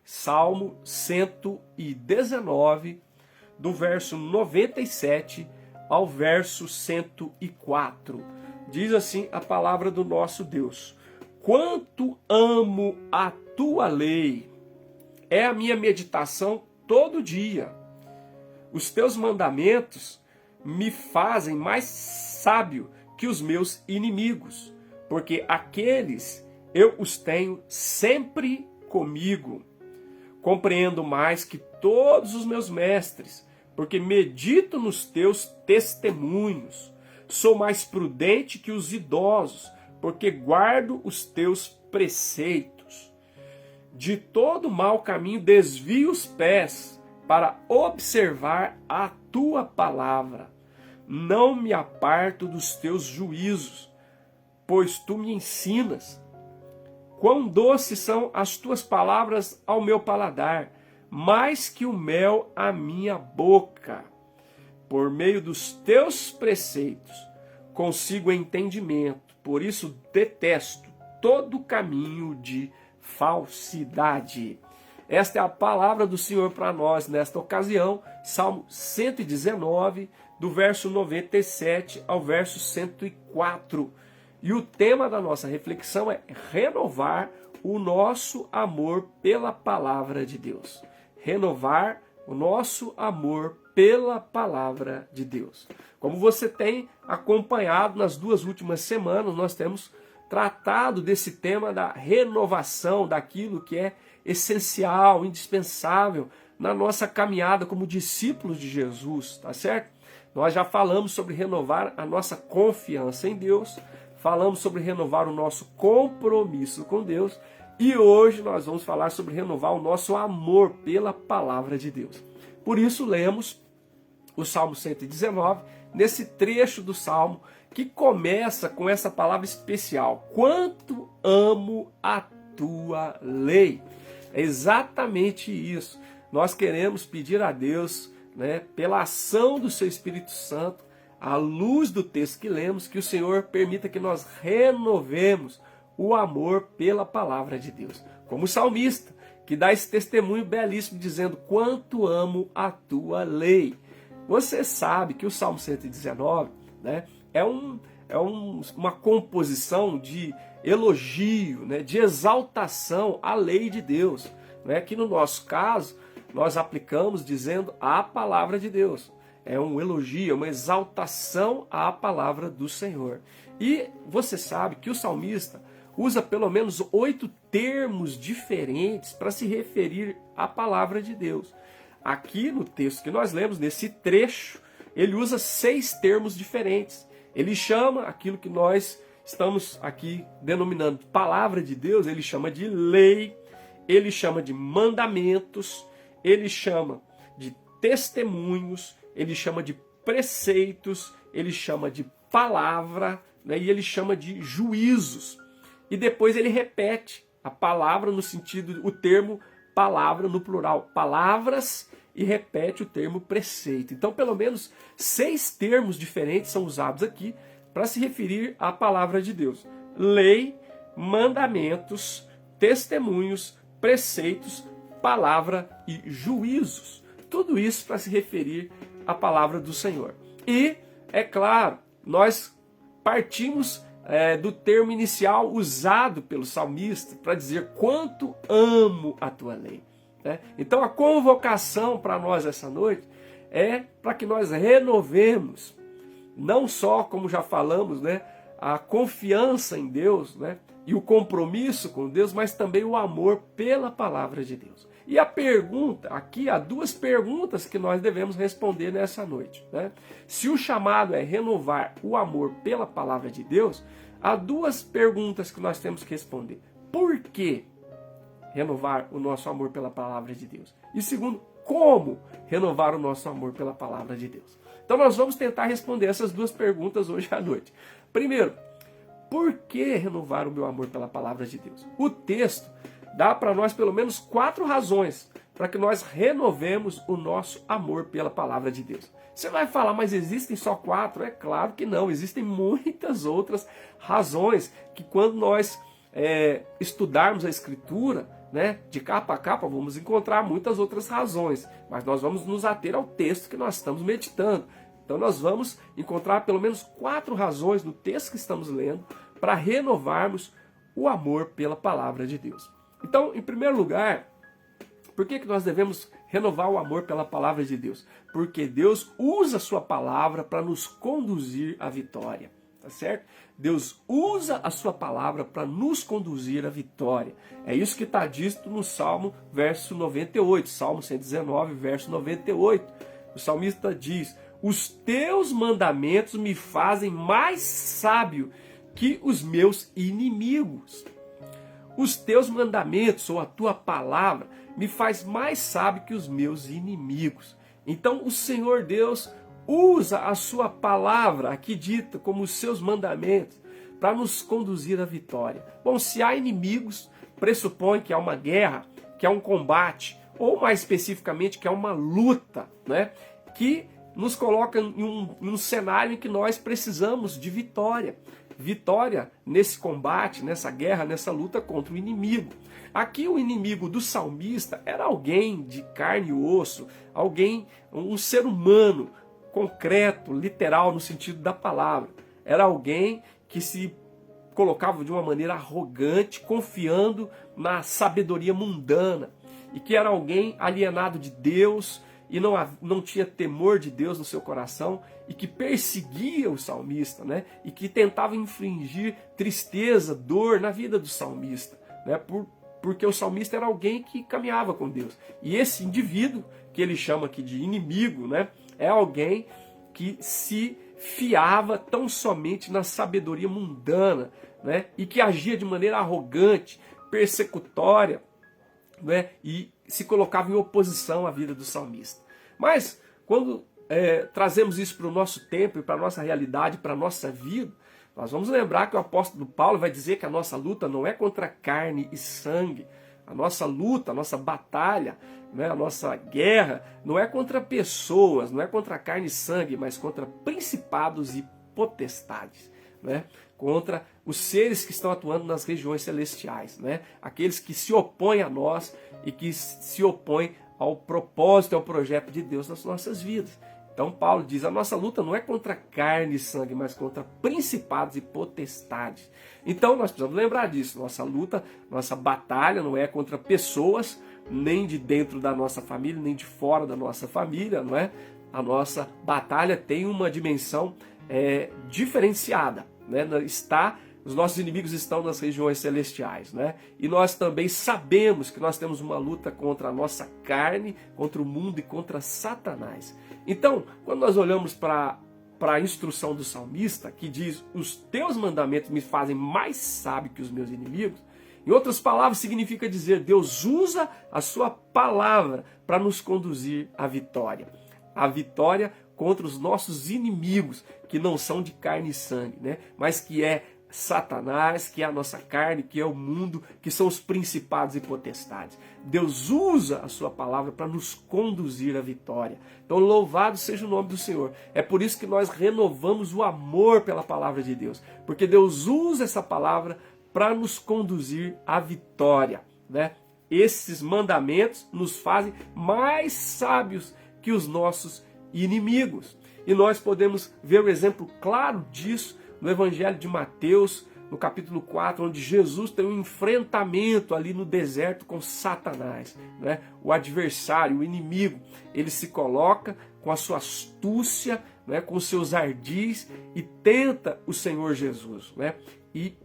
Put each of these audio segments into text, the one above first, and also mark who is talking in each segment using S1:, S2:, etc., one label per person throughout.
S1: Salmo 119, do verso 97 ao verso 104. Diz assim a palavra do nosso Deus: quanto amo a tua lei, é a minha meditação todo dia. Os teus mandamentos me fazem mais sábio que os meus inimigos, porque aqueles eu os tenho sempre comigo. Compreendo mais que todos os meus mestres, porque medito nos teus testemunhos. Sou mais prudente que os idosos, porque guardo os teus preceitos. De todo mau caminho desvio os pés, para observar a tua palavra. Não me aparto dos teus juízos, pois tu me ensinas. Quão doces são as tuas palavras ao meu paladar, mais que o mel à minha boca. Por meio dos teus preceitos consigo entendimento, por isso detesto todo caminho de falsidade. Esta é a palavra do Senhor para nós nesta ocasião, Salmo 119, do verso 97 ao verso 104. E o tema da nossa reflexão é renovar o nosso amor pela palavra de Deus. Renovar o nosso amor pela palavra de Deus. Como você tem acompanhado nas 2 últimas semanas, nós temos tratado desse tema da renovação daquilo que é essencial, indispensável na nossa caminhada como discípulos de Jesus, tá certo? Nós já falamos sobre renovar a nossa confiança em Deus, falamos sobre renovar o nosso compromisso com Deus e hoje nós vamos falar sobre renovar o nosso amor pela palavra de Deus. Por isso lemos o Salmo 119, nesse trecho do Salmo que começa com essa palavra especial: quanto amo a tua lei. É exatamente isso. Nós queremos pedir a Deus, pela ação do seu Espírito Santo, à luz do texto que lemos, que o Senhor permita que nós renovemos o amor pela palavra de Deus. Como o salmista, que dá esse testemunho belíssimo, dizendo: quanto amo a tua lei. Você sabe que o Salmo 119 é uma composição de elogio, de exaltação à lei de Deus, que no nosso caso nós aplicamos dizendo a palavra de Deus. É um elogio, é uma exaltação à palavra do Senhor. E você sabe que o salmista usa pelo menos 8 termos diferentes para se referir à palavra de Deus. Aqui no texto que nós lemos, nesse trecho, ele usa 6 termos diferentes. Ele chama aquilo que nós estamos aqui denominando palavra de Deus, ele chama de lei, ele chama de mandamentos, ele chama de testemunhos, ele chama de preceitos, ele chama de palavra, e ele chama de juízos. E depois ele repete a palavra no sentido, o termo palavra no plural, palavras, e repete o termo preceito. Então, pelo menos 6 termos diferentes são usados aqui para se referir à palavra de Deus: lei, mandamentos, testemunhos, preceitos, palavra e juízos. Tudo isso para se referir à palavra do Senhor. E, é claro, nós partimos do termo inicial usado pelo salmista para dizer quanto amo a tua lei. Então a convocação para nós essa noite é para que nós renovemos, não só, como já falamos, a confiança em Deus, e o compromisso com Deus, mas também o amor pela palavra de Deus. E a pergunta, aqui há 2 perguntas que nós devemos responder nessa noite. Se o chamado é renovar o amor pela palavra de Deus, há 2 perguntas que nós temos que responder. Por que renovar o nosso amor pela palavra de Deus? E segundo, como renovar o nosso amor pela palavra de Deus? Então nós vamos tentar responder essas 2 perguntas hoje à noite. Primeiro, por que renovar o meu amor pela palavra de Deus? O texto dá para nós pelo menos 4 razões para que nós renovemos o nosso amor pela palavra de Deus. Você vai falar, mas existem só 4? É claro que não, existem muitas outras razões que quando nós estudarmos a Escritura, né, de capa a capa, vamos encontrar muitas outras razões, mas nós vamos nos ater ao texto que nós estamos meditando. Então nós vamos encontrar pelo menos 4 razões no texto que estamos lendo para renovarmos o amor pela palavra de Deus. Então, em primeiro lugar, por que nós devemos renovar o amor pela palavra de Deus? Porque Deus usa a sua palavra para nos conduzir à vitória. Tá certo? Deus usa a sua palavra para nos conduzir à vitória. É isso que está dito no Salmo, verso 98. Salmo 119, verso 98. O salmista diz: os teus mandamentos me fazem mais sábio que os meus inimigos. Os teus mandamentos, ou a tua palavra, me faz mais sábio que os meus inimigos. Então o Senhor Deus usa a sua palavra, aqui dita como os seus mandamentos, para nos conduzir à vitória. Bom, se há inimigos, pressupõe que há uma guerra, que há um combate, ou mais especificamente que há uma luta, né? Que nos coloca em um cenário em que nós precisamos de vitória. Vitória nesse combate, nessa guerra, nessa luta contra o inimigo. Aqui o inimigo do salmista era alguém de carne e osso, alguém, um ser humano concreto, literal no sentido da palavra. Era alguém que se colocava de uma maneira arrogante, confiando na sabedoria mundana, e que era alguém alienado de Deus e não tinha temor de Deus no seu coração, e que perseguia o salmista, né? E que tentava infligir tristeza, dor na vida do salmista, né? Porque o salmista era alguém que caminhava com Deus. E esse indivíduo, que ele chama aqui de inimigo, né? É alguém que se fiava tão somente na sabedoria mundana, né? E que agia de maneira arrogante, persecutória, né? E se colocava em oposição à vida do salmista. Mas quando trazemos isso para o nosso tempo e para a nossa realidade, para a nossa vida, nós vamos lembrar que o apóstolo Paulo vai dizer que a nossa luta não é contra carne e sangue. A nossa luta, a nossa batalha, né, a nossa guerra não é contra pessoas, não é contra carne e sangue, mas contra principados e potestades, né? Contra os seres que estão atuando nas regiões celestiais, né? Aqueles que se opõem a nós e que se opõem ao propósito, ao projeto de Deus nas nossas vidas. Então Paulo diz, a nossa luta não é contra carne e sangue, mas contra principados e potestades. Então nós precisamos lembrar disso, nossa luta, nossa batalha não é contra pessoas, nem de dentro da nossa família, nem de fora da nossa família, não é? A nossa batalha tem uma dimensão diferenciada, né? Os nossos inimigos estão nas regiões celestiais, né? E nós também sabemos que nós temos uma luta contra a nossa carne, contra o mundo e contra Satanás. Então, quando nós olhamos para a instrução do salmista, que diz, os teus mandamentos me fazem mais sábio que os meus inimigos, em outras palavras, significa dizer, Deus usa a sua palavra para nos conduzir à vitória. A vitória contra os nossos inimigos, que não são de carne e sangue, né? Mas que é Satanás, que é a nossa carne, que é o mundo, que são os principados e potestades. Deus usa a sua palavra para nos conduzir à vitória. Então louvado seja o nome do Senhor. É por isso que nós renovamos o amor pela palavra de Deus, porque Deus usa essa palavra para nos conduzir à vitória, né? Esses mandamentos nos fazem mais sábios que os nossos inimigos. E nós podemos ver o exemplo claro disso no Evangelho de Mateus, no capítulo 4, onde Jesus tem um enfrentamento ali no deserto com Satanás, né? O adversário, o inimigo, ele se coloca com a sua astúcia, né? Com os seus ardis e tenta o Senhor Jesus, né? E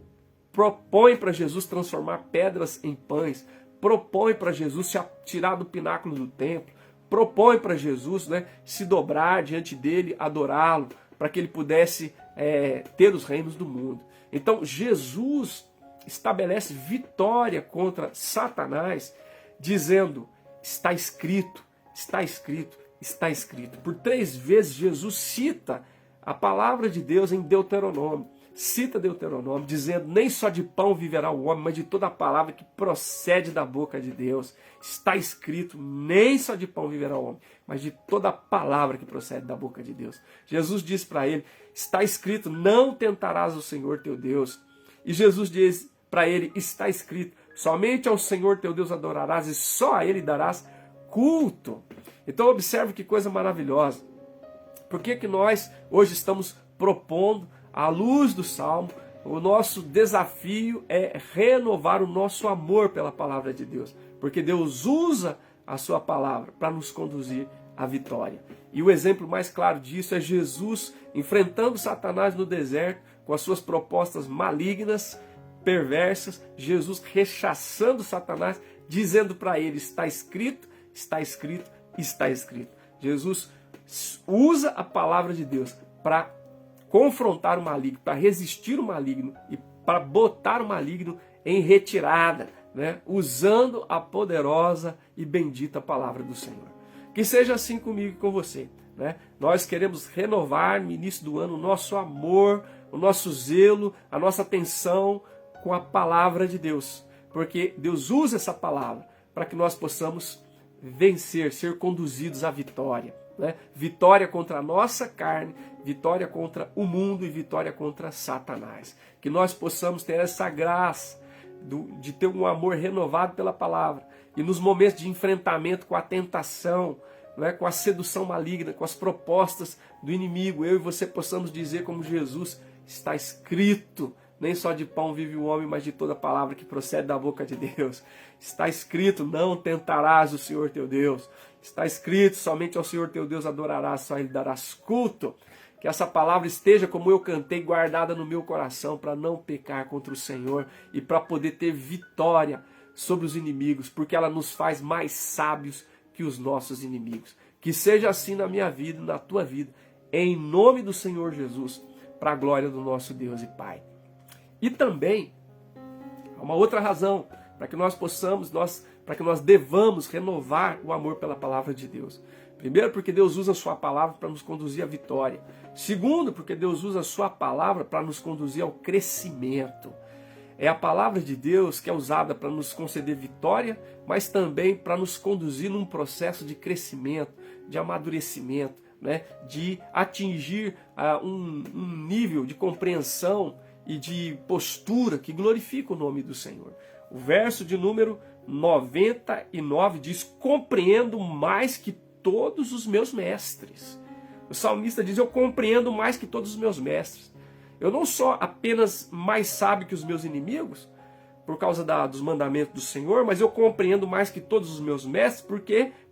S1: propõe para Jesus transformar pedras em pães, propõe para Jesus se tirar do pináculo do templo, propõe para Jesus, né, se dobrar diante dele, adorá-lo, para que ele pudesse ter os reinos do mundo. Então Jesus estabelece vitória contra Satanás, dizendo, está escrito, está escrito, está escrito. Por 3 vezes Jesus cita a palavra de Deus em Deuteronômio. Cita Deuteronômio, dizendo, nem só de pão viverá o homem, mas de toda a palavra que procede da boca de Deus. Está escrito, nem só de pão viverá o homem, mas de toda a palavra que procede da boca de Deus. Jesus diz para ele, está escrito, não tentarás o Senhor teu Deus. E Jesus diz para ele, está escrito, Somente ao Senhor teu Deus adorarás e só a Ele darás culto. Então observe que coisa maravilhosa. Por que nós hoje estamos propondo, à luz do Salmo, o nosso desafio é renovar o nosso amor pela palavra de Deus. Porque Deus usa a sua palavra para nos conduzir à vitória. E o exemplo mais claro disso é Jesus enfrentando Satanás no deserto com as suas propostas malignas, perversas, Jesus rechaçando Satanás, dizendo para ele, está escrito, está escrito, está escrito. Jesus usa a palavra de Deus para confrontar o maligno, para resistir o maligno e para botar o maligno em retirada, né? Usando a poderosa e bendita palavra do Senhor. Que seja assim comigo e com você, né? Nós queremos renovar no início do ano o nosso amor, o nosso zelo, a nossa atenção com a palavra de Deus, porque Deus usa essa palavra para que nós possamos vencer, ser conduzidos à vitória, né? Vitória contra a nossa carne, vitória contra o mundo e vitória contra Satanás. Que nós possamos ter essa graça de ter um amor renovado pela palavra e nos momentos de enfrentamento com a tentação, né, com a sedução maligna, com as propostas do inimigo, eu e você possamos dizer como Jesus, está escrito, nem só de pão vive o homem, mas de toda palavra que procede da boca de Deus. Está escrito, não tentarás o Senhor teu Deus. Está escrito, somente ao Senhor teu Deus adorarás, só Ele darás culto. Que essa palavra esteja, como eu cantei, guardada no meu coração, para não pecar contra o Senhor e para poder ter vitória sobre os inimigos, porque ela nos faz mais sábios que os nossos inimigos. Que seja assim na minha vida e na tua vida, em nome do Senhor Jesus, para a glória do nosso Deus e Pai. E também, há uma outra razão para que nós possamos, para que nós devamos renovar o amor pela palavra de Deus. Primeiro, porque Deus usa a sua palavra para nos conduzir à vitória. Segundo, porque Deus usa a sua palavra para nos conduzir ao crescimento. É a palavra de Deus que é usada para nos conceder vitória, mas também para nos conduzir num processo de crescimento, de amadurecimento, né? De atingir um nível de compreensão e de postura que glorifica o nome do Senhor. O verso de número 99 diz, compreendo mais que todos os meus mestres. O salmista diz, eu compreendo mais que todos os meus mestres. Eu não sou apenas mais sábio que os meus inimigos, por causa dos mandamentos do Senhor, mas eu compreendo mais que todos os meus mestres,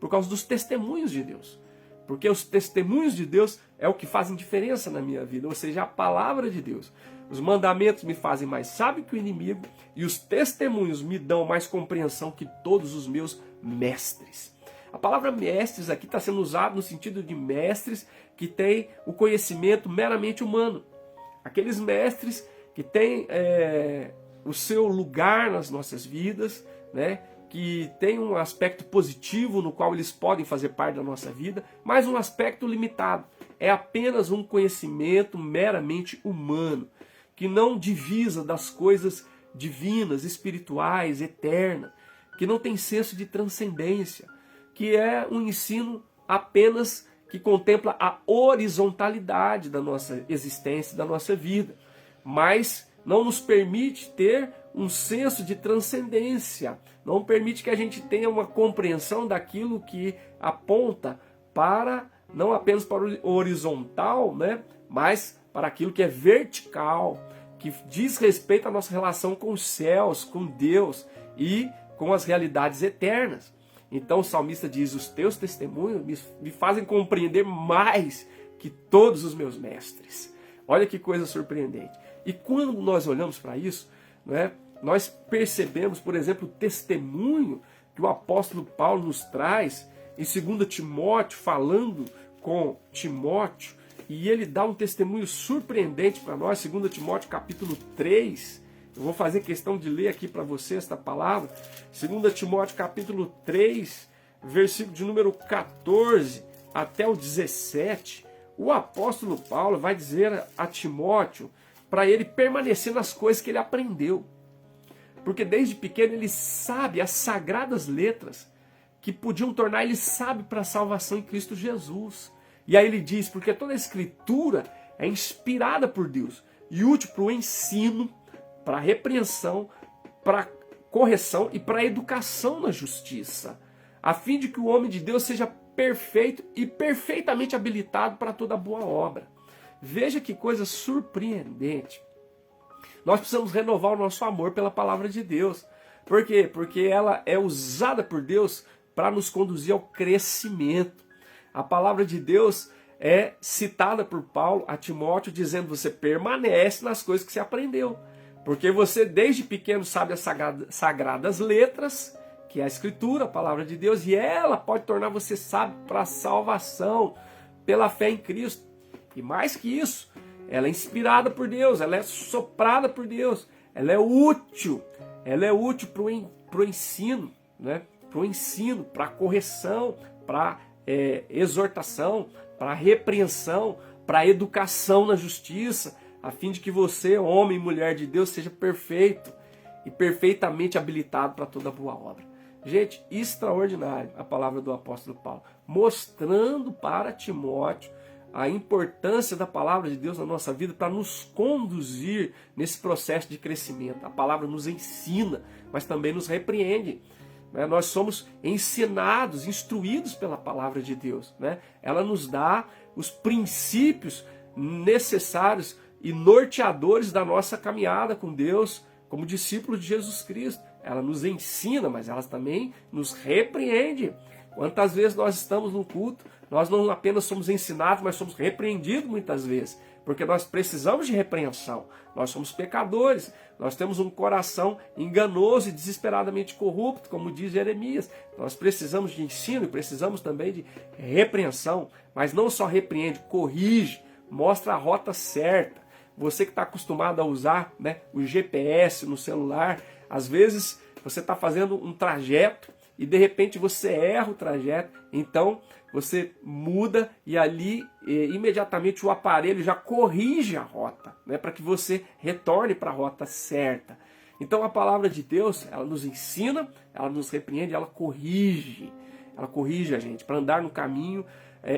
S1: por causa dos testemunhos de Deus. Porque os testemunhos de Deus é o que fazem diferença na minha vida, ou seja, a palavra de Deus. Os mandamentos me fazem mais sábio que o inimigo e os testemunhos me dão mais compreensão que todos os meus mestres. A palavra mestres aqui está sendo usada no sentido de mestres que têm o conhecimento meramente humano. Aqueles mestres que têm o seu lugar nas nossas vidas, né? Que têm um aspecto positivo no qual eles podem fazer parte da nossa vida, mas um aspecto limitado. É apenas um conhecimento meramente humano, que não divisa das coisas divinas, espirituais, eternas, que não tem senso de transcendência, que é um ensino apenas que contempla a horizontalidade da nossa existência, da nossa vida, mas não nos permite ter um senso de transcendência, não permite que a gente tenha uma compreensão daquilo que aponta para, não apenas para o horizontal, né, mas para aquilo que é vertical, que diz respeito à nossa relação com os céus, com Deus e com as realidades eternas. Então o salmista diz, os teus testemunhos me fazem compreender mais que todos os meus mestres. Olha que coisa surpreendente. E quando nós olhamos para isso, né, nós percebemos, por exemplo, o testemunho que o apóstolo Paulo nos traz em 2 Timóteo, falando com Timóteo, e ele dá um testemunho surpreendente para nós, 2 Timóteo capítulo 3, eu vou fazer questão de ler aqui para você esta palavra, 2 Timóteo capítulo 3, versículo de número 14 até o 17, o apóstolo Paulo vai dizer a Timóteo para ele permanecer nas coisas que ele aprendeu. Porque desde pequeno ele sabe as sagradas letras que podiam tornar ele sábio para a salvação em Cristo Jesus. E aí ele diz, porque toda a escritura é inspirada por Deus e útil para o ensino, para a repreensão, para correção e para educação na justiça, a fim de que o homem de Deus seja perfeito e perfeitamente habilitado para toda boa obra. Veja que coisa surpreendente. Nós precisamos renovar o nosso amor pela palavra de Deus. Por quê? Porque ela é usada por Deus para nos conduzir ao crescimento. A palavra de Deus é citada por Paulo a Timóteo dizendo: você permanece nas coisas que você aprendeu. Porque você desde pequeno sabe as sagradas letras, que é a Escritura, a palavra de Deus, e ela pode tornar você sábio para a salvação pela fé em Cristo. E mais que isso, ela é inspirada por Deus, ela é soprada por Deus, ela é útil para o ensino, né? Para o ensino, para a correção, para exortação, para a repreensão, para a educação na justiça, a fim de que você, homem e mulher de Deus, seja perfeito e perfeitamente habilitado para toda boa obra. Gente, extraordinário a palavra do apóstolo Paulo, mostrando para Timóteo a importância da palavra de Deus na nossa vida para nos conduzir nesse processo de crescimento. A palavra nos ensina, mas também nos repreende. Nós somos ensinados, instruídos pela palavra de Deus. Ela nos dá os princípios necessários e norteadores da nossa caminhada com Deus como discípulos de Jesus Cristo. Ela nos ensina, mas ela também nos repreende. Quantas vezes nós estamos no culto, nós não apenas somos ensinados, mas somos repreendidos muitas vezes, porque nós precisamos de repreensão. Nós somos pecadores, nós temos um coração enganoso e desesperadamente corrupto, como diz Jeremias. Nós precisamos de ensino e precisamos também de repreensão, mas não só repreende, corrige, mostra a rota certa. Você que está acostumado a usar, o GPS no celular, às vezes você está fazendo um trajeto e de repente você erra o trajeto, então você muda e ali imediatamente o aparelho já corrige a rota, para que você retorne para a rota certa. Então a palavra de Deus, ela nos ensina, ela nos repreende, ela corrige a gente para andar no caminho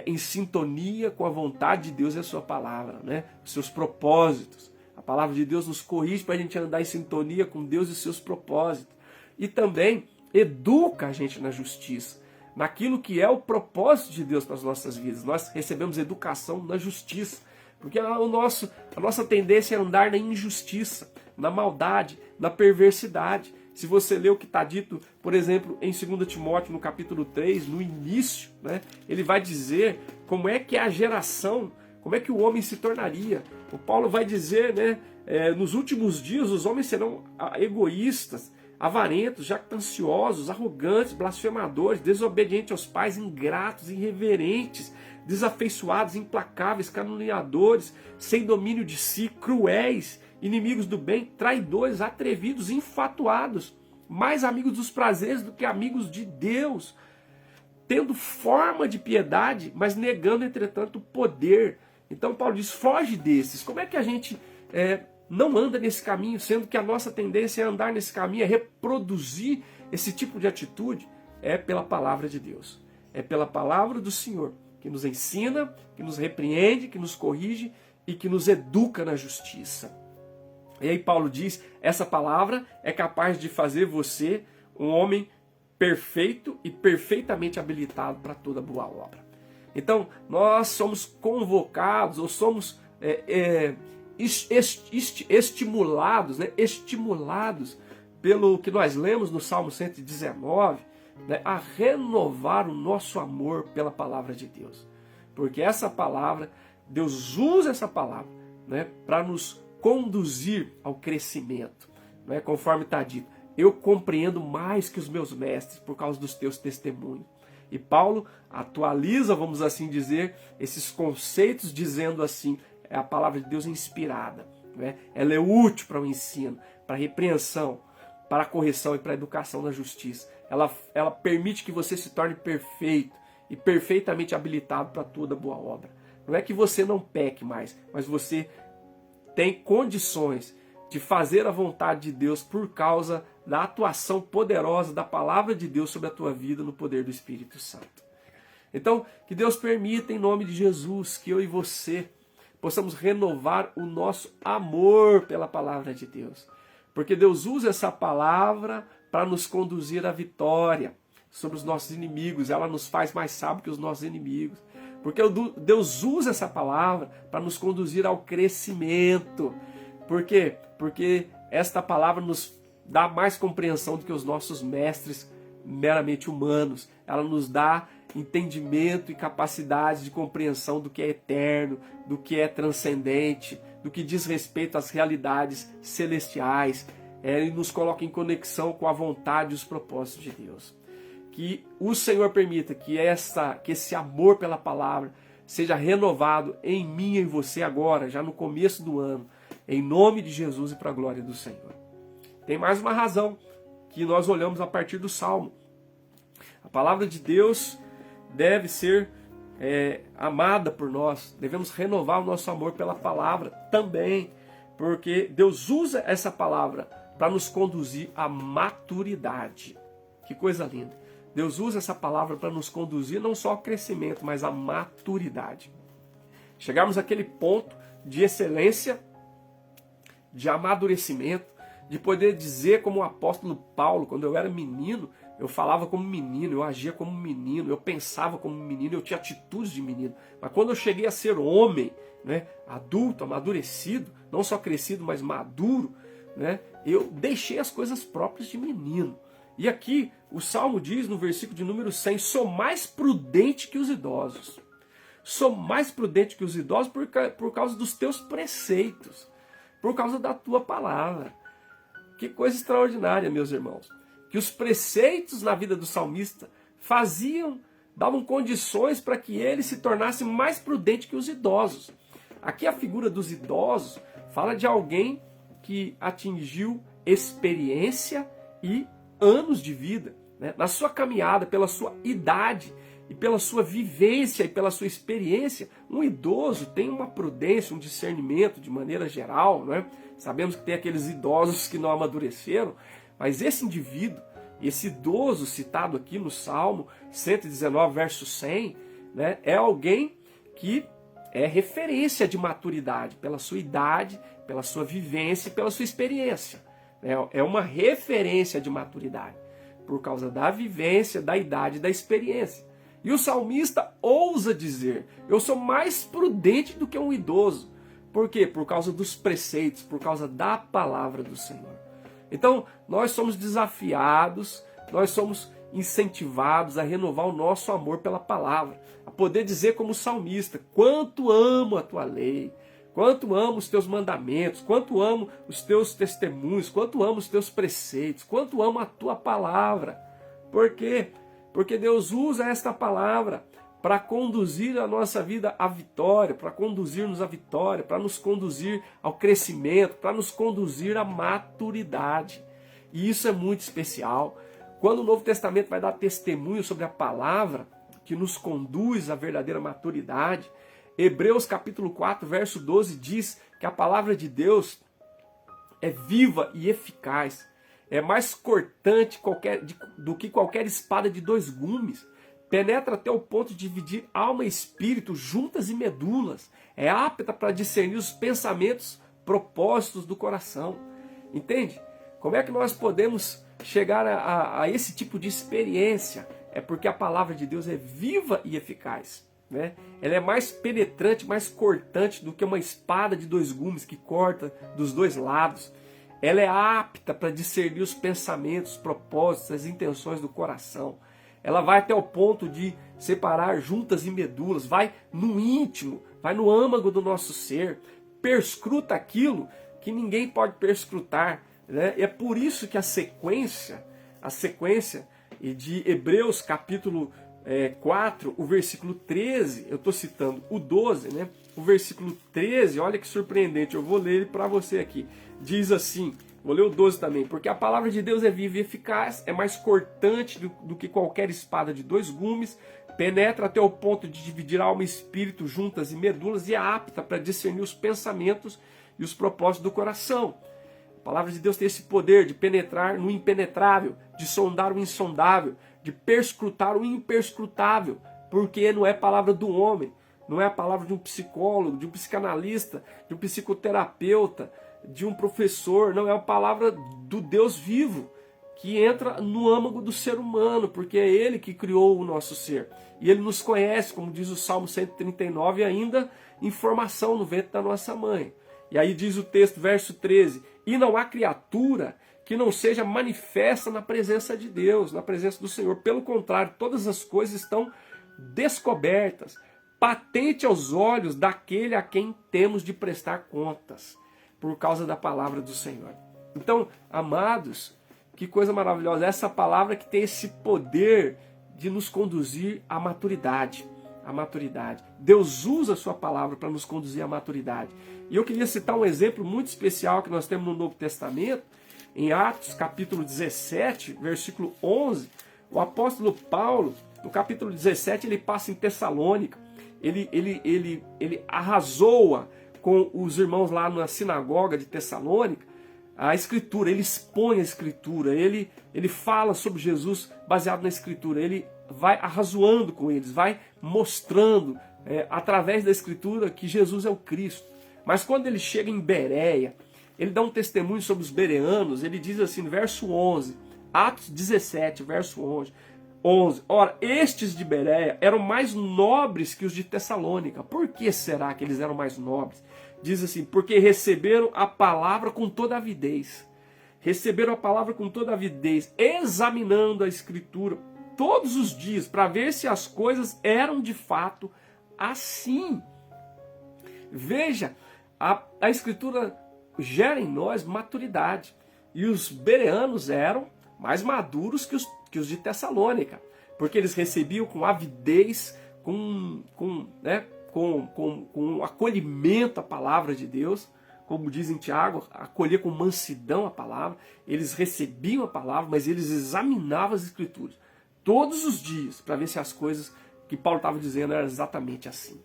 S1: em sintonia com a vontade de Deus e a sua palavra, os seus propósitos. A palavra de Deus nos corrige para a gente andar em sintonia com Deus e os seus propósitos. E também educa a gente na justiça, naquilo que é o propósito de Deus para as nossas vidas. Nós recebemos educação na justiça, porque a nossa tendência é andar na injustiça, na maldade, na perversidade. Se você ler o que está dito, por exemplo, em 2 Timóteo, no capítulo 3, no início, ele vai dizer como é que é a geração, como é que o homem se tornaria. O Paulo vai dizer, nos últimos dias os homens serão egoístas, avarentos, jactanciosos, arrogantes, blasfemadores, desobedientes aos pais, ingratos, irreverentes, desafeiçoados, implacáveis, caluniadores, sem domínio de si, cruéis, inimigos do bem, traidores, atrevidos, infatuados, mais amigos dos prazeres do que amigos de Deus, tendo forma de piedade, mas negando, entretanto, o poder. Então Paulo diz, foge desses. Como é que a gente não anda nesse caminho, sendo que a nossa tendência é andar nesse caminho, é reproduzir esse tipo de atitude? É pela palavra de Deus. É pela palavra do Senhor, que nos ensina, que nos repreende, que nos corrige e que nos educa na justiça. E aí Paulo diz, essa palavra é capaz de fazer você um homem perfeito e perfeitamente habilitado para toda boa obra. Então, nós somos convocados, ou somos estimulados pelo que nós lemos no Salmo 119, a renovar o nosso amor pela palavra de Deus. Porque essa palavra, Deus usa essa palavra para nos conduzir ao crescimento. Conforme está dito, eu compreendo mais que os meus mestres por causa dos teus testemunhos. E Paulo atualiza, vamos assim dizer, esses conceitos dizendo assim, a palavra de Deus é inspirada. Ela é útil para o ensino, para a repreensão, para a correção e para a educação na justiça. Ela permite que você se torne perfeito e perfeitamente habilitado para toda boa obra. Não é que você não peque mais, mas você tem condições de fazer a vontade de Deus por causa da atuação poderosa da palavra de Deus sobre a tua vida no poder do Espírito Santo. Então, que Deus permita, em nome de Jesus, que eu e você possamos renovar o nosso amor pela palavra de Deus. Porque Deus usa essa palavra para nos conduzir à vitória sobre os nossos inimigos. Ela nos faz mais sábios que os nossos inimigos. Porque Deus usa essa palavra para nos conduzir ao crescimento. Por quê? Porque esta palavra nos dá mais compreensão do que os nossos mestres meramente humanos. Ela nos dá entendimento e capacidade de compreensão do que é eterno, do que é transcendente, do que diz respeito às realidades celestiais. E nos coloca em conexão com a vontade e os propósitos de Deus. Que o Senhor permita que esse amor pela palavra seja renovado em mim e em você agora, já no começo do ano, em nome de Jesus e para a glória do Senhor. Tem mais uma razão que nós olhamos a partir do Salmo. A palavra de Deus deve ser amada por nós. Devemos renovar o nosso amor pela palavra também, porque Deus usa essa palavra para nos conduzir à maturidade. Que coisa linda. Deus usa essa palavra para nos conduzir não só ao crescimento, mas à maturidade. Chegarmos àquele ponto de excelência, de amadurecimento, de poder dizer como o apóstolo Paulo, quando eu era menino, eu falava como menino, eu agia como menino, eu pensava como menino, eu tinha atitudes de menino. Mas quando eu cheguei a ser homem, né, adulto, amadurecido, não só crescido, mas maduro, né, eu deixei as coisas próprias de menino. E aqui o Salmo diz no versículo de número 100, sou mais prudente que os idosos. Sou mais prudente que os idosos por causa dos teus preceitos, por causa da tua palavra. Que coisa extraordinária, meus irmãos. Que os preceitos na vida do salmista davam condições para que ele se tornasse mais prudente que os idosos. Aqui a figura dos idosos fala de alguém que atingiu experiência e anos de vida, né? Na sua caminhada, pela sua idade e pela sua vivência e pela sua experiência, um idoso tem uma prudência, um discernimento de maneira geral, né? Sabemos que tem aqueles idosos que não amadureceram, mas esse indivíduo, esse idoso citado aqui no Salmo 119, verso 100, né, é alguém que é referência de maturidade pela sua idade, pela sua vivência e pela sua experiência. É uma referência de maturidade, por causa da vivência, da idade e da experiência. E o salmista ousa dizer, eu sou mais prudente do que um idoso. Por quê? Por causa dos preceitos, por causa da palavra do Senhor. Então, nós somos desafiados, nós somos incentivados a renovar o nosso amor pela palavra, a poder dizer como salmista, quanto amo a tua lei, quanto amo os teus mandamentos, quanto amo os teus testemunhos, quanto amo os teus preceitos, quanto amo a tua palavra. Por quê? Porque Deus usa esta palavra para conduzir a nossa vida à vitória, para conduzir-nos à vitória, para nos conduzir ao crescimento, para nos conduzir à maturidade. E isso é muito especial. Quando o Novo Testamento vai dar testemunho sobre a palavra que nos conduz à verdadeira maturidade, Hebreus capítulo 4, verso 12 diz que a palavra de Deus é viva e eficaz, é mais cortante do que qualquer espada de 2 gumes, penetra até o ponto de dividir alma e espírito, juntas e medulas, é apta para discernir os pensamentos, propósitos do coração. Entende? Como é que nós podemos chegar a esse tipo de experiência? É porque a palavra de Deus é viva e eficaz. Né? Ela é mais penetrante, mais cortante do que uma espada de 2 gumes que corta dos 2 lados. Ela é apta para discernir os pensamentos, os propósitos, as intenções do coração. Ela vai até o ponto de separar juntas e medulas, vai no íntimo, vai no âmago do nosso ser, perscruta aquilo que ninguém pode perscrutar. Né? E é por isso que a sequência de Hebreus capítulo 4, o versículo 13, eu estou citando o 12, né? O versículo 13, olha que surpreendente, eu vou ler ele para você aqui. Diz assim, vou ler o 12 também, porque a palavra de Deus é viva e eficaz, é mais cortante do que qualquer espada de 2 gumes, penetra até o ponto de dividir alma e espírito, juntas e medulas, e é apta para discernir os pensamentos e os propósitos do coração. A palavra de Deus tem esse poder de penetrar no impenetrável, de sondar o insondável, de perscrutar o imperscrutável, porque não é palavra do homem, não é a palavra de um psicólogo, de um psicanalista, de um psicoterapeuta, de um professor, não, é a palavra do Deus vivo, que entra no âmago do ser humano, porque é Ele que criou o nosso ser. E Ele nos conhece, como diz o Salmo 139, ainda em formação no ventre da nossa mãe. E aí diz o texto, verso 13, e não há criatura que não seja manifesta na presença de Deus, na presença do Senhor. Pelo contrário, todas as coisas estão descobertas, patente aos olhos daquele a quem temos de prestar contas, por causa da palavra do Senhor. Então, amados, que coisa maravilhosa, essa palavra que tem esse poder de nos conduzir à maturidade. A maturidade. Deus usa a sua palavra para nos conduzir à maturidade. E eu queria citar um exemplo muito especial que nós temos no Novo Testamento, em Atos capítulo 17, versículo 11, o apóstolo Paulo, no capítulo 17, ele passa em Tessalônica, ele arrasou com os irmãos lá na sinagoga de Tessalônica, a Escritura, ele expõe a Escritura, ele fala sobre Jesus baseado na Escritura, ele vai arrazoando com eles, vai mostrando através da Escritura que Jesus é o Cristo. Mas quando ele chega em Bereia, ele dá um testemunho sobre os bereanos, ele diz assim, verso 11, Atos 17, verso 11, ora, estes de Bereia eram mais nobres que os de Tessalônica. Por que será que eles eram mais nobres? Diz assim, porque receberam a palavra com toda avidez. Receberam a palavra com toda avidez, examinando a Escritura todos os dias, para ver se as coisas eram de fato assim. Veja, a Escritura gera em nós maturidade. E os bereanos eram mais maduros que os de Tessalônica, porque eles recebiam com avidez, com acolhimento a palavra de Deus, como diz em Tiago, acolher com mansidão a palavra. Eles recebiam a palavra, mas eles examinavam as Escrituras todos os dias, para ver se as coisas que Paulo estava dizendo eram exatamente assim.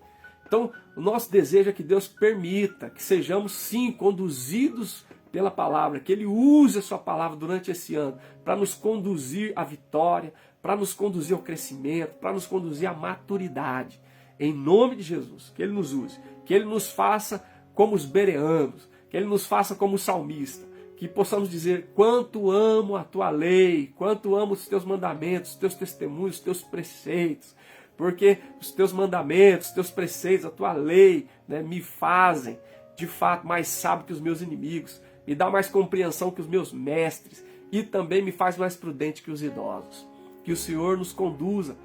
S1: Então, o nosso desejo é que Deus permita que sejamos, sim, conduzidos pela palavra, que Ele use a sua palavra durante esse ano para nos conduzir à vitória, para nos conduzir ao crescimento, para nos conduzir à maturidade. Em nome de Jesus, que Ele nos use, que Ele nos faça como os bereanos, que Ele nos faça como o salmista, que possamos dizer, quanto amo a Tua lei, quanto amo os Teus mandamentos, os Teus testemunhos, os Teus preceitos, porque os Teus mandamentos, os Teus preceitos, a Tua lei, me fazem, de fato, mais sábio que os meus inimigos, me dá mais compreensão que os meus mestres, e também me faz mais prudente que os idosos. Que o Senhor nos conduza,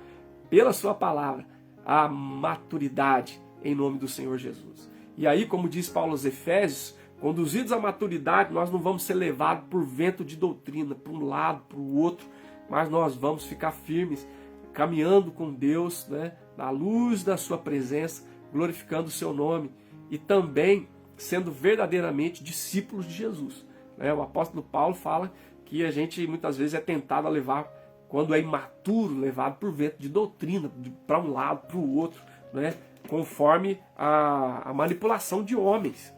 S1: pela Sua palavra, à maturidade, em nome do Senhor Jesus. E aí, como diz Paulo aos Efésios, conduzidos à maturidade, nós não vamos ser levados por vento de doutrina, para um lado, para o outro, mas nós vamos ficar firmes, caminhando com Deus, na luz da Sua presença, glorificando o Seu nome e também sendo verdadeiramente discípulos de Jesus. O apóstolo Paulo fala que a gente muitas vezes é tentado a levar, quando é imaturo, levado por vento de doutrina, para um lado, para o outro, conforme a manipulação de homens.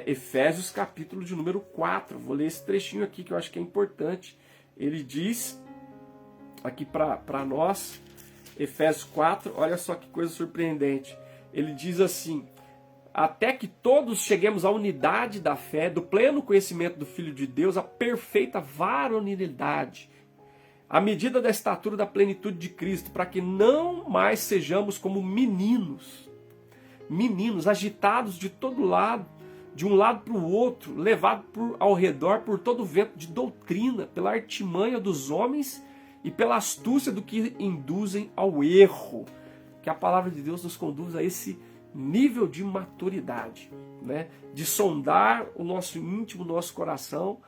S1: Efésios capítulo de número 4, vou ler esse trechinho aqui que eu acho que é importante. Ele diz aqui para nós, Efésios 4, olha só que coisa surpreendente. Ele diz assim, até que todos cheguemos à unidade da fé, do pleno conhecimento do Filho de Deus, à perfeita varonilidade, à medida da estatura da plenitude de Cristo, para que não mais sejamos como meninos, agitados de todo lado, de um lado para o outro, levados ao redor por todo o vento de doutrina, pela artimanha dos homens e pela astúcia do que induzem ao erro. Que a palavra de Deus nos conduz a esse nível de maturidade, de sondar o nosso íntimo, o nosso coração,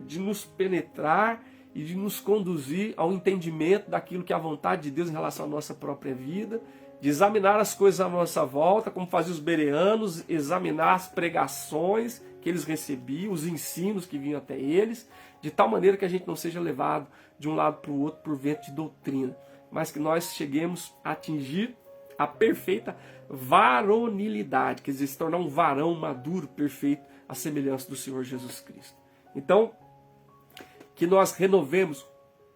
S1: de nos penetrar e de nos conduzir ao entendimento daquilo que é a vontade de Deus em relação à nossa própria vida, de examinar as coisas à nossa volta, como faziam os bereanos, examinar as pregações que eles recebiam, os ensinos que vinham até eles, de tal maneira que a gente não seja levado de um lado para o outro por vento de doutrina, mas que nós cheguemos a atingir a perfeita varonilidade, quer dizer, se tornar um varão maduro, perfeito, à semelhança do Senhor Jesus Cristo. Então, que nós renovemos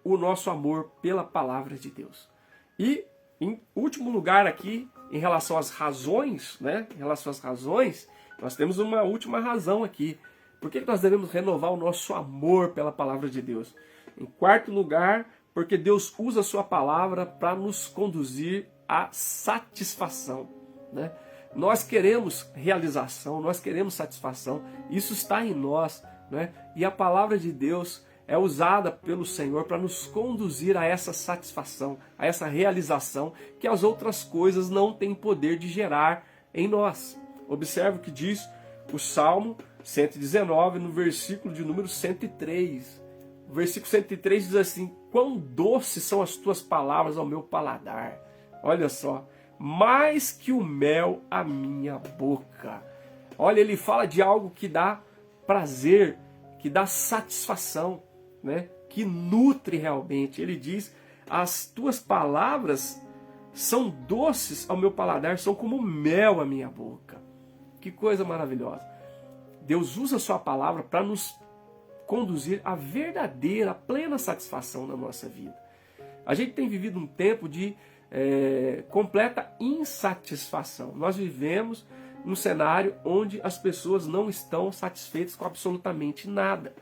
S1: o nosso amor pela palavra de Deus. E, em último lugar aqui, em relação às razões, nós temos uma última razão aqui. Por que nós devemos renovar o nosso amor pela palavra de Deus? Em quarto lugar, porque Deus usa a sua palavra para nos conduzir à satisfação, né? Nós queremos realização, nós queremos satisfação, isso está em nós, né? E a palavra de Deus é usada pelo Senhor para nos conduzir a essa satisfação, a essa realização que as outras coisas não têm poder de gerar em nós. Observe o que diz o Salmo 119, no versículo de número 103. O versículo 103 diz assim: quão doces são as tuas palavras ao meu paladar. Olha só, mais que o mel à minha boca. Olha, ele fala de algo que dá prazer, que dá satisfação, né? Que nutre realmente. Ele diz: as tuas palavras são doces ao meu paladar, são como mel à minha boca. Que coisa maravilhosa. Deus usa a sua palavra para nos conduzir à verdadeira, plena satisfação na nossa vida. A gente tem vivido um tempo de completa insatisfação. Nós vivemos num cenário onde as pessoas não estão satisfeitas com absolutamente nada.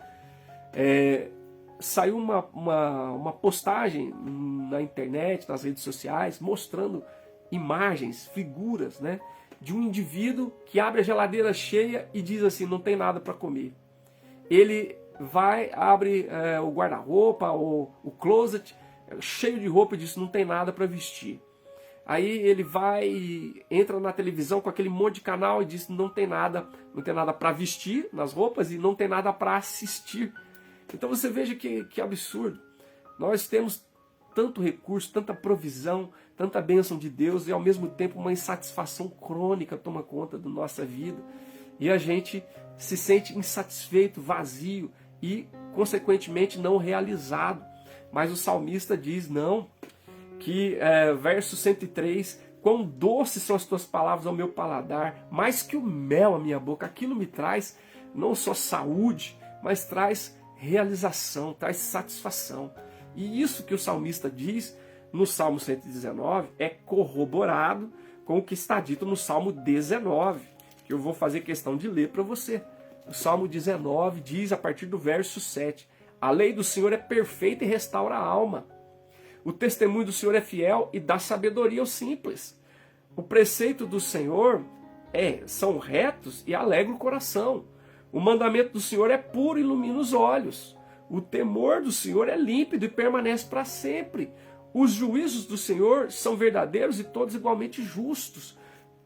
S1: Saiu uma postagem na internet, nas redes sociais, mostrando imagens, figuras, né, de um indivíduo que abre a geladeira cheia e diz assim: não tem nada para comer. Ele abre o guarda-roupa, o closet, cheio de roupa, e diz: não tem nada para vestir. Aí ele entra na televisão com aquele monte de canal e diz: não tem nada para vestir nas roupas e não tem nada para assistir. Então você veja que absurdo. Nós temos tanto recurso, tanta provisão, tanta bênção de Deus, e ao mesmo tempo uma insatisfação crônica toma conta da nossa vida. E a gente se sente insatisfeito, vazio e, consequentemente, não realizado. Mas o salmista diz, não, que verso 103, quão doces são as tuas palavras ao meu paladar, mais que o mel à minha boca. Aquilo me traz não só saúde, mas traz realização, traz satisfação. E isso que o salmista diz no Salmo 119 é corroborado com o que está dito no Salmo 19, que eu vou fazer questão de ler para você. O Salmo 19 diz, a partir do verso 7, a lei do Senhor é perfeita e restaura a alma. O testemunho do Senhor é fiel e dá sabedoria aos simples. O preceito do Senhor são retos e alegra o coração. O mandamento do Senhor é puro e ilumina os olhos. O temor do Senhor é límpido e permanece para sempre. Os juízos do Senhor são verdadeiros e todos igualmente justos.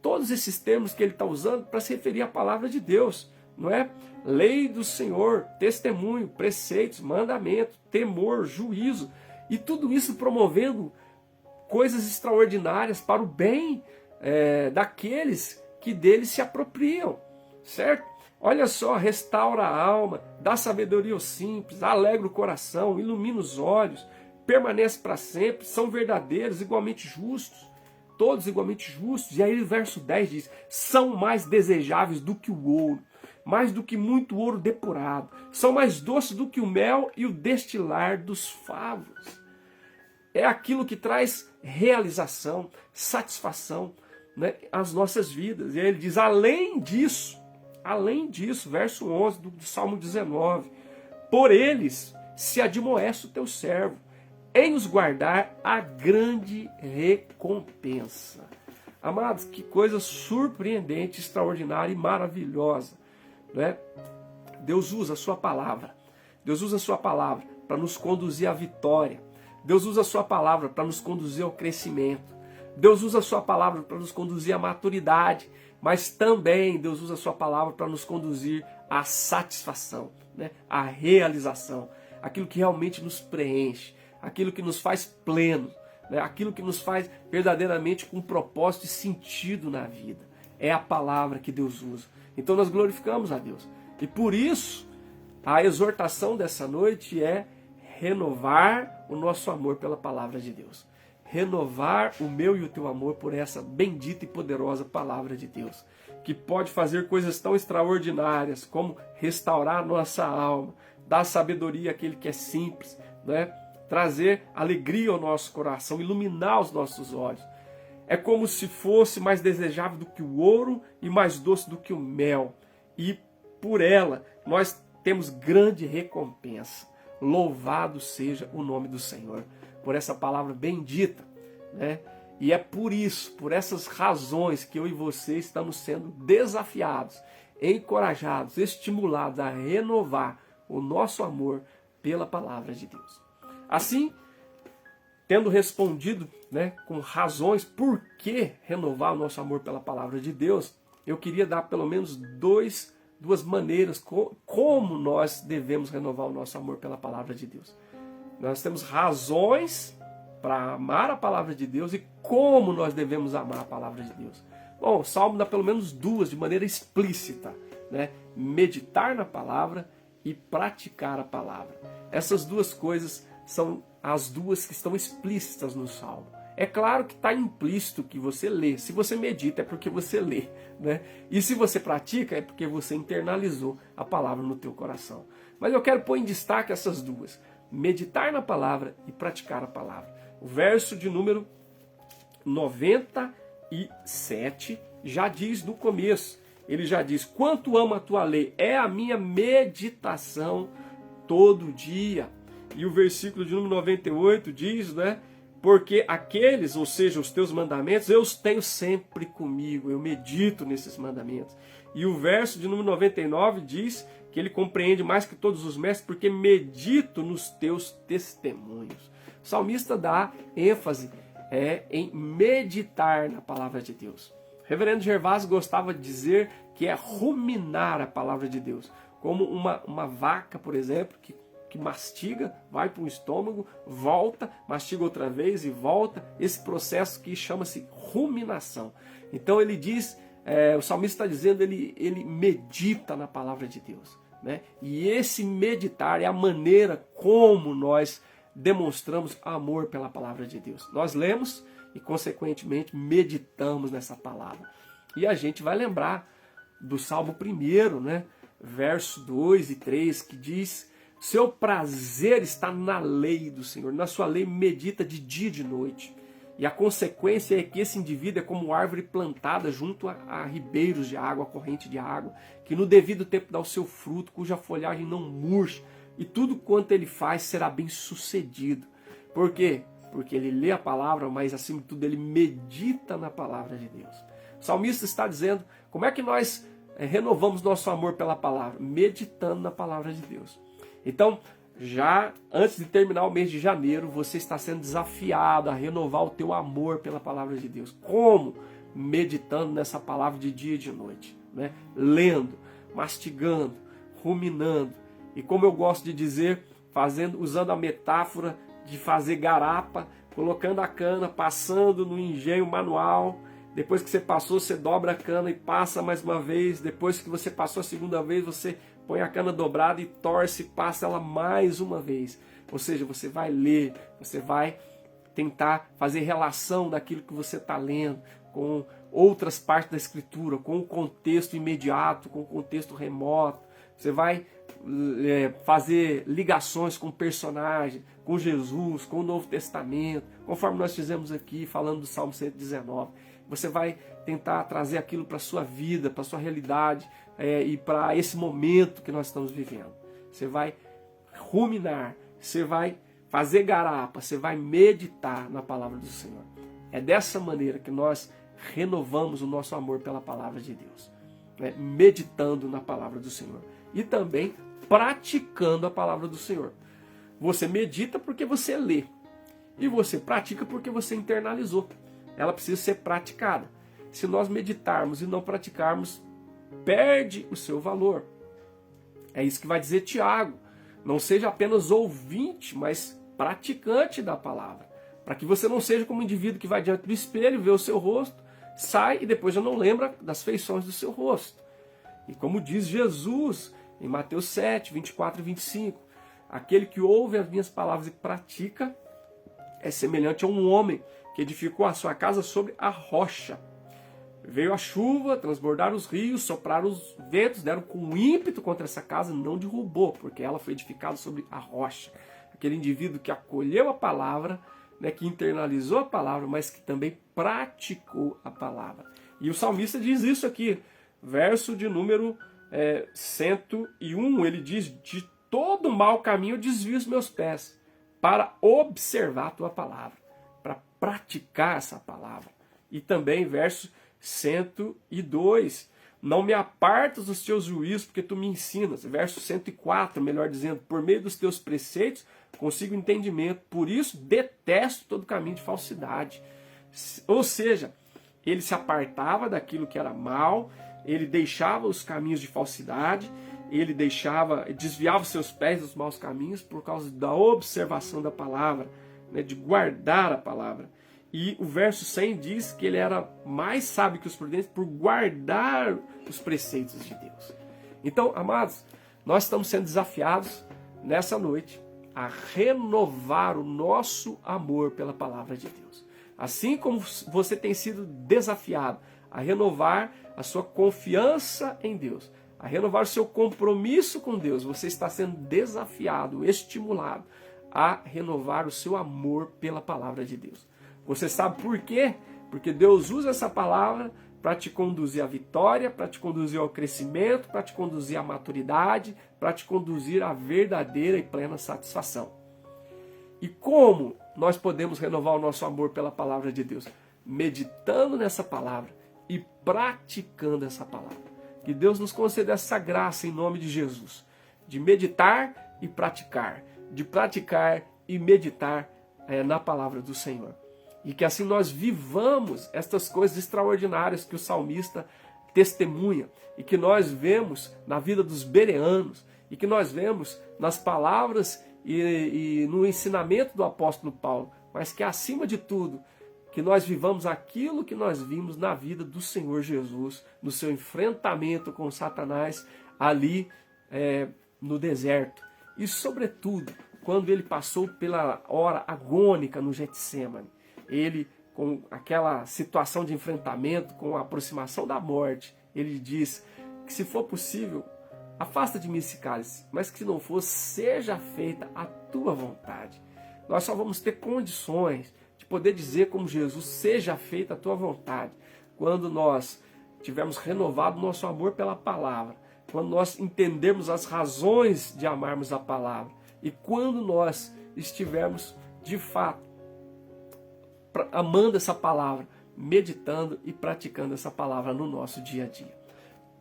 S1: Todos esses termos que ele está usando para se referir à palavra de Deus, não é? Lei do Senhor, testemunho, preceitos, mandamento, temor, juízo, e tudo isso promovendo coisas extraordinárias para o bem daqueles que dele se apropriam, certo? Olha só, restaura a alma, dá sabedoria aos simples, alegra o coração, ilumina os olhos, permanece para sempre, são verdadeiros, igualmente justos, todos igualmente justos. E aí o verso 10 diz, são mais desejáveis do que o ouro, mais do que muito ouro depurado, são mais doces do que o mel e o destilar dos favos. É aquilo que traz realização, satisfação, né, às nossas vidas. E aí ele diz, além disso, verso 11 do Salmo 19, por eles se admoesta o teu servo, em os guardar a grande recompensa. Amados, que coisa surpreendente, extraordinária e maravilhosa, né? Deus usa a sua palavra. Deus usa a sua palavra para nos conduzir à vitória. Deus usa a sua palavra para nos conduzir ao crescimento. Deus usa a sua palavra para nos conduzir à maturidade. Mas também Deus usa a sua palavra para nos conduzir à satisfação, né? À realização. Aquilo que realmente nos preenche. Aquilo que nos faz pleno. Né? Aquilo que nos faz verdadeiramente com propósito e sentido na vida. É a palavra que Deus usa. Então nós glorificamos a Deus. E por isso, a exortação dessa noite é renovar o nosso amor pela palavra de Deus. Renovar o meu e o teu amor por essa bendita e poderosa palavra de Deus, que pode fazer coisas tão extraordinárias como restaurar a nossa alma, dar sabedoria àquele que é simples, né? Trazer alegria ao nosso coração, iluminar os nossos olhos. É como se fosse mais desejável do que o ouro e mais doce do que o mel. E por ela nós temos grande recompensa. Louvado seja o nome do Senhor por essa palavra bendita, né? E é por isso, por essas razões que eu e você estamos sendo desafiados, encorajados, estimulados a renovar o nosso amor pela palavra de Deus. Assim, tendo respondido, né, com razões por que renovar o nosso amor pela palavra de Deus, eu queria dar pelo menos duas maneiras como nós devemos renovar o nosso amor pela palavra de Deus. Nós temos razões para amar a palavra de Deus e como nós devemos amar a palavra de Deus. Bom, o Salmo dá pelo menos duas de maneira explícita, né? Meditar na palavra e praticar a palavra. Essas duas coisas são as duas que estão explícitas no Salmo. É claro que está implícito que você lê. Se você medita é porque você lê, né? E se você pratica é porque você internalizou a palavra no teu coração. Mas eu quero pôr em destaque essas duas. Meditar na palavra e praticar a palavra. O verso de número 97 já diz no começo. Ele já diz, quanto amo a tua lei, é a minha meditação todo dia. E o versículo de número 98 diz, né? Porque aqueles, ou seja, os teus mandamentos, eu os tenho sempre comigo, eu medito nesses mandamentos. E o verso de número 99 diz que ele compreende mais que todos os mestres, porque medito nos teus testemunhos. O salmista dá ênfase em meditar na palavra de Deus. O reverendo Gervásio gostava de dizer que é ruminar a palavra de Deus, como uma vaca, por exemplo, que mastiga, vai para o estômago, volta, mastiga outra vez e volta, esse processo que chama-se ruminação. Então ele diz, o salmista está dizendo, ele medita na palavra de Deus, né? E esse meditar é a maneira como nós demonstramos amor pela palavra de Deus. Nós lemos e consequentemente meditamos nessa palavra. E a gente vai lembrar do Salmo 1, né? Verso 2 e 3, que diz: seu prazer está na lei do Senhor, na sua lei medita de dia e de noite. E a consequência é que esse indivíduo é como árvore plantada junto a ribeiros de água, a corrente de água, que no devido tempo dá o seu fruto, cuja folhagem não murcha, e tudo quanto ele faz será bem sucedido. Por quê? Porque ele lê a palavra, mas acima de tudo ele medita na palavra de Deus. O salmista está dizendo, como é que nós renovamos nosso amor pela palavra? Meditando na palavra de Deus. Então, já antes de terminar o mês de janeiro, você está sendo desafiado a renovar o teu amor pela palavra de Deus. Como? Meditando nessa palavra de dia e de noite, né? Lendo, mastigando, ruminando. E como eu gosto de dizer, usando a metáfora de fazer garapa, colocando a cana, passando no engenho manual. Depois que você passou, você dobra a cana e passa mais uma vez. Depois que você passou a segunda vez, você põe a cana dobrada e torce e passa ela mais uma vez. Ou seja, você vai ler, você vai tentar fazer relação daquilo que você está lendo com outras partes da Escritura, com o contexto imediato, com o contexto remoto. Você vai fazer ligações com o personagem, com Jesus, com o Novo Testamento, conforme nós fizemos aqui, falando do Salmo 119. Você vai tentar trazer aquilo para a sua vida, para a sua realidade e para esse momento que nós estamos vivendo. Você vai ruminar, você vai fazer garapa, você vai meditar na palavra do Senhor. É dessa maneira que nós renovamos o nosso amor pela palavra de Deus, né? Meditando na palavra do Senhor e também praticando a palavra do Senhor. Você medita porque você lê e você pratica porque você internalizou. Ela precisa ser praticada. Se nós meditarmos e não praticarmos, perde o seu valor. É isso que vai dizer Tiago. Não seja apenas ouvinte, mas praticante da palavra. Para que você não seja como um indivíduo que vai diante do espelho, vê o seu rosto, sai e depois já não lembra das feições do seu rosto. E como diz Jesus em Mateus 7, 24 e 25, aquele que ouve as minhas palavras e pratica é semelhante a um homem que edificou a sua casa sobre a rocha. Veio a chuva, transbordaram os rios, sopraram os ventos, deram com ímpeto contra essa casa, não derrubou, porque ela foi edificada sobre a rocha. Aquele indivíduo que acolheu a palavra, né, que internalizou a palavra, mas que também praticou a palavra. E o salmista diz isso aqui, verso de número 101, ele diz, de todo mau caminho eu desvio os meus pés, para observar a tua palavra, para praticar essa palavra. E também verso 102, não me apartas dos teus juízos, porque tu me ensinas. Verso 104, melhor dizendo, por meio dos teus preceitos consigo entendimento, por isso detesto todo caminho de falsidade. Ou seja, ele se apartava daquilo que era mal, ele deixava os caminhos de falsidade, ele desviava os seus pés dos maus caminhos por causa da observação da palavra, né, de guardar a palavra. E o verso 100 diz que ele era mais sábio que os prudentes por guardar os preceitos de Deus. Então, amados, nós estamos sendo desafiados nessa noite a renovar o nosso amor pela palavra de Deus. Assim como você tem sido desafiado a renovar a sua confiança em Deus, a renovar o seu compromisso com Deus, você está sendo desafiado, estimulado a renovar o seu amor pela palavra de Deus. Você sabe por quê? Porque Deus usa essa palavra para te conduzir à vitória, para te conduzir ao crescimento, para te conduzir à maturidade, para te conduzir à verdadeira e plena satisfação. E como nós podemos renovar o nosso amor pela palavra de Deus? Meditando nessa palavra e praticando essa palavra. Que Deus nos conceda essa graça em nome de Jesus, de meditar e praticar, de praticar e meditar na palavra do Senhor. E que assim nós vivamos estas coisas extraordinárias que o salmista testemunha e que nós vemos na vida dos bereanos e que nós vemos nas palavras e no ensinamento do apóstolo Paulo, mas que acima de tudo, que nós vivamos aquilo que nós vimos na vida do Senhor Jesus, no seu enfrentamento com Satanás ali no deserto. E sobretudo, quando ele passou pela hora agônica no Getsemane, ele, com aquela situação de enfrentamento, com a aproximação da morte, ele diz que se for possível, afasta de mim esse cálice, mas que se não for, seja feita a tua vontade. Nós só vamos ter condições de poder dizer como Jesus, seja feita a tua vontade, quando nós tivermos renovado o nosso amor pela palavra, quando nós entendermos as razões de amarmos a palavra e quando nós estivermos de fato amando essa palavra, meditando e praticando essa palavra no nosso dia a dia.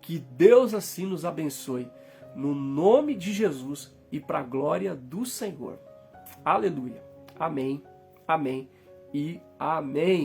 S1: Que Deus assim nos abençoe, no nome de Jesus e para a glória do Senhor. Aleluia. Amém, amém e amém.